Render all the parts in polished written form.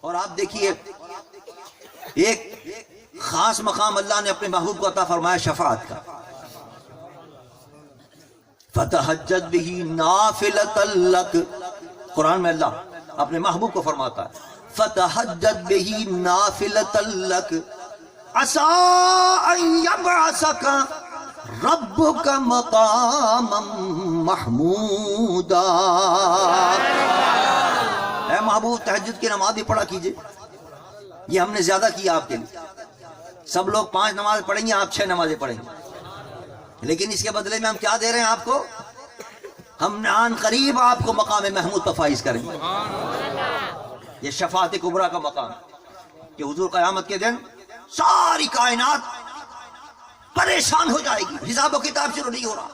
اور آپ دیکھیے ایک خاص مقام اللہ نے اپنے محبوب کو عطا فرمایا شفاعت کا. فتہجد بہ نافلۃ لک، قرآن میں اللہ اپنے محبوب کو فرماتا ہے فتہجد بہ نافلۃ لک عسیٰ ان یبعثک ربک مقاما محمودا. اے محبوب تہجد کی نماز بھی پڑھا کیجئے. یہ ہم نے زیادہ کیا آپ کے لیے. سب لوگ 5 نماز پڑھیں گے، آپ 6 نمازیں پڑھیں گے، لیکن اس کے بدلے میں ہم کیا دے رہے ہیں آپ کو؟ ہم آن قریب آپ کو مقام محمود پر فائز کریں گے. یہ شفاعت کبریٰ کا مقام کہ حضور قیامت کے دن ساری کائنات پریشان ہو جائے گی، حساب و کتاب شروع نہیں ہو رہا.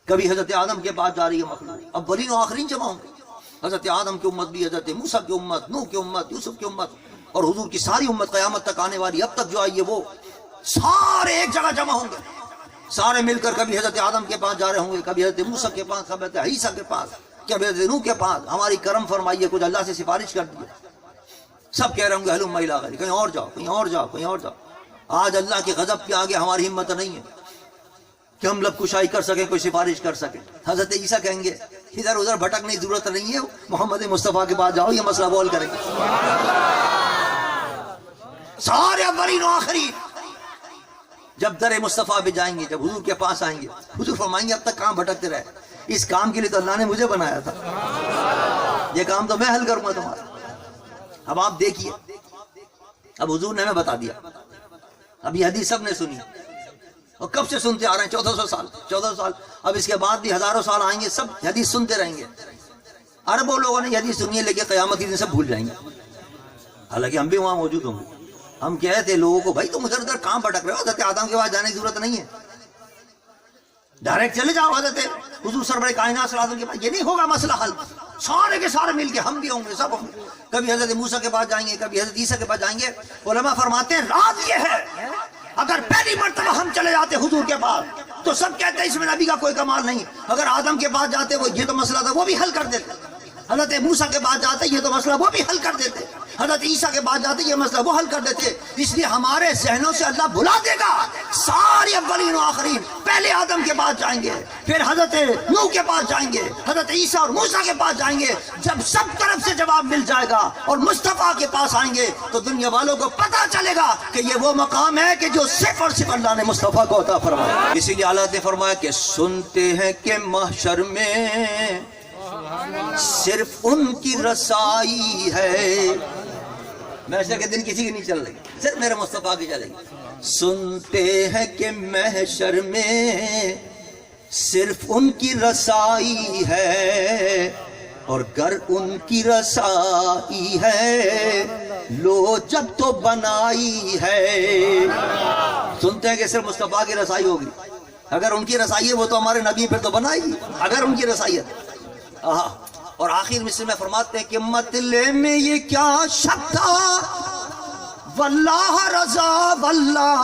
کبھی حضرت آدم کے بعد جا رہی ہے مخلوق، اولین و آخرین جمع ہوں گے. حضرت آدم کی امت بھی، حضرت موسیٰ کی امت، نوح کی امت، یوسف کی امت، اور حضور کی ساری امت قیامت تک آنے والی اب تک جو آئی ہے وہ سارے ایک جگہ جمع ہوں گے. سارے مل کر کبھی حضرت آدم کے پاس جا رہے ہوں گے، کبھی حضرت موسیٰ کے پاس، کبھی حضرت عیسیٰ کے پاس، کبھی حضرت نوح کے پاس. ہماری کرم فرمائیے، کچھ اللہ سے سفارش کر دیے. سب کہہ رہے ہوں گے ہلم الی غیرک، کہیں اور جاؤ، کہیں اور جاؤ، کہیں اور جاؤ. آج اللہ کے غضب کے آگے ہماری ہمت نہیں ہے کہ ہم لب کشائی کر سکیں، کوئی سفارش کر سکیں. حضرت عیسیٰ کہیں گے ادھر ادھر بھٹکنے کی ضرورت نہیں ہے، محمد مصطفیٰ کے پاس جاؤ، یہ مسئلہ بول کریں گے. سارے اولین و آخرین جب در مصطفیٰ پہ جائیں گے، جب حضور کے پاس آئیں گے، حضور فرمائیں گے اب تک کام بھٹکتے رہے، اس کام کے لیے تو اللہ نے مجھے بنایا تھا، یہ کام تو میں حل کروں گا تمہارا. اب آپ دیکھیے، اب حضور نے ہمیں بتا دیا. اب یہ حدیث سب نے سنی، اور کب سے سنتے آ رہے ہیں، 1400 سال. اب اس کے بعد بھی ہزاروں سال آئیں گے، سب حدیث سنتے رہیں گے. اربوں لوگوں نے یہ حدیث سنی ہے، لیکن قیامت کے دن سب بھول جائیں گے. حالانکہ ہم بھی وہاں موجود ہوں گے. ہم کہتے ہیں لوگوں کو بھائی تم ادھر ادھر کہاں بھٹک رہے ہو، حضرت آدم کے پاس جانے کی ضرورت نہیں ہے، ڈائریکٹ چلے جاؤ حضرت حضور سرور کائنات صلی اللہ علیہ وسلم کے پاس. یہ نہیں ہوگا مسئلہ حل. سارے کے سارے مل کے، ہم بھی ہوں گے، سب ہوں گے. کبھی حضرت موسیٰ کے پاس جائیں گے، کبھی حضرت عیسیٰ کے پاس جائیں گے. علماء فرماتے ہیں راز یہ ہے، اگر پہلی مرتبہ ہم چلے جاتے حضور کے پاس تو سب کہتے ہیں اس میں نبی کا کوئی کمال نہیں. اگر آدم کے پاس جاتے وہ یہ تو مسئلہ تھا وہ بھی حل کر دیتے. حضرت موسیٰ کے پاس جاتے یہ تو مسئلہ وہ بھی حل کر دیتے. حضرت عیسیٰ کے پاس جاتے یہ مسئلہ وہ حل کر دیتے. اس لیے ہمارے ذہنوں سے اللہ بھلا دے گا. سارے اولین و آخرین پہلے آدم کے پاس جائیں گے، پھر حضرت نوح کے پاس جائیں گے، حضرت عیسیٰ اور موسیٰ کے پاس جائیں گے. جب سب طرف سے جواب مل جائے گا اور مصطفیٰ کے پاس آئیں گے تو دنیا والوں کو پتہ چلے گا کہ یہ وہ مقام ہے کہ جو صرف اور صرف اللہ نے مصطفیٰ کو عطا فرمایا. اسی لیے اللہ نے فرمایا کہ سنتے ہیں کہ محشر میں صرف ان کی رسائی ہے. محشر کے دن کسی کی نہیں چل رہی، صرف میرے مصطفیٰ کی چلے گی. سنتے ہیں کہ محشر میں صرف ان کی رسائی ہے، اور گر ان کی رسائی ہے لو جب تو بنائی ہے. سنتے ہیں کہ صرف مصطفیٰ کی رسائی ہوگی. اگر ان کی رسائی ہے وہ تو ہمارے نبی پھر تو بنائے گی، اگر ان کی رسائی ہے. اور آخر مصر میں فرماتے ہیں کہ مطلع میں یہ کیا شک تھا، واللہ رضا واللہ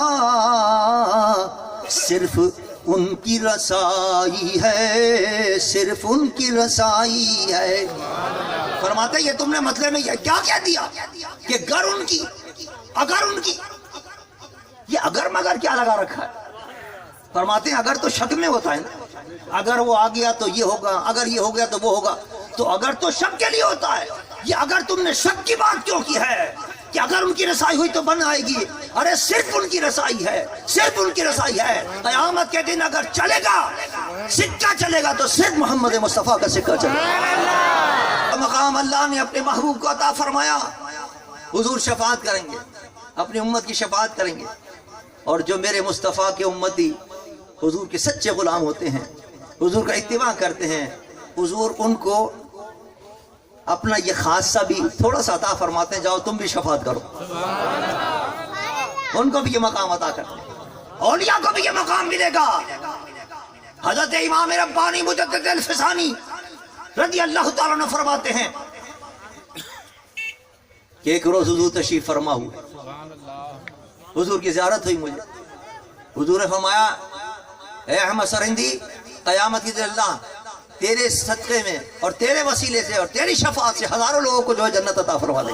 صرف ان کی رسائی ہے، صرف ان کی رسائی ہے. فرماتے ہیں یہ تم نے مطلع میں یہ کیا کہہ دیا کہ گر ان کی، اگر ان کی. یہ اگر مگر کیا لگا رکھا ہے. فرماتے ہیں اگر تو شک میں ہوتا ہے نا، اگر وہ آ گیا تو یہ ہوگا، اگر یہ ہو گیا تو وہ ہوگا. تو اگر تو شک کے لیے ہوتا ہے. یہ اگر تم نے شک کی بات کیوں کی ہے کہ اگر ان کی رسائی ہوئی تو بن آئے گی. ارے صرف ان کی رسائی ہے، صرف ان کی رسائی ہے. قیامت کے دن اگر چلے گا، سکہ چلے گا تو صرف محمد مصطفیٰ کا سکہ چلے گا. مقام اللہ نے اپنے محبوب کو عطا فرمایا. حضور شفاعت کریں گے، اپنی امت کی شفاعت کریں گے. اور جو میرے مصطفیٰ کے امتی حضور کے سچے غلام ہوتے ہیں، حضور کا اتباع کرتے ہیں، حضور ان کو اپنا یہ خاصہ بھی تھوڑا سا عطا فرماتے ہیں. جاؤ تم بھی شفاعت کرو. ان کو بھی یہ مقام عطا کرتے ہیں. اولیاء کو بھی یہ مقام ملے گا. حضرت امام ربانی مجدد الفسانی رضی اللہ تعالیٰ عنہ فرماتے ہیں کہ ایک روز حضور تشریف فرما ہوئے، حضور کی زیارت ہوئی مجھے. حضور نے فرمایا اے احمد سرہندی، قیامت کی دن اللہ تیرے صدقے میں اور تیرے وسیلے سے اور تیری شفاعت سے ہزاروں لوگوں کو جو ہے جنت عطا فرما دے.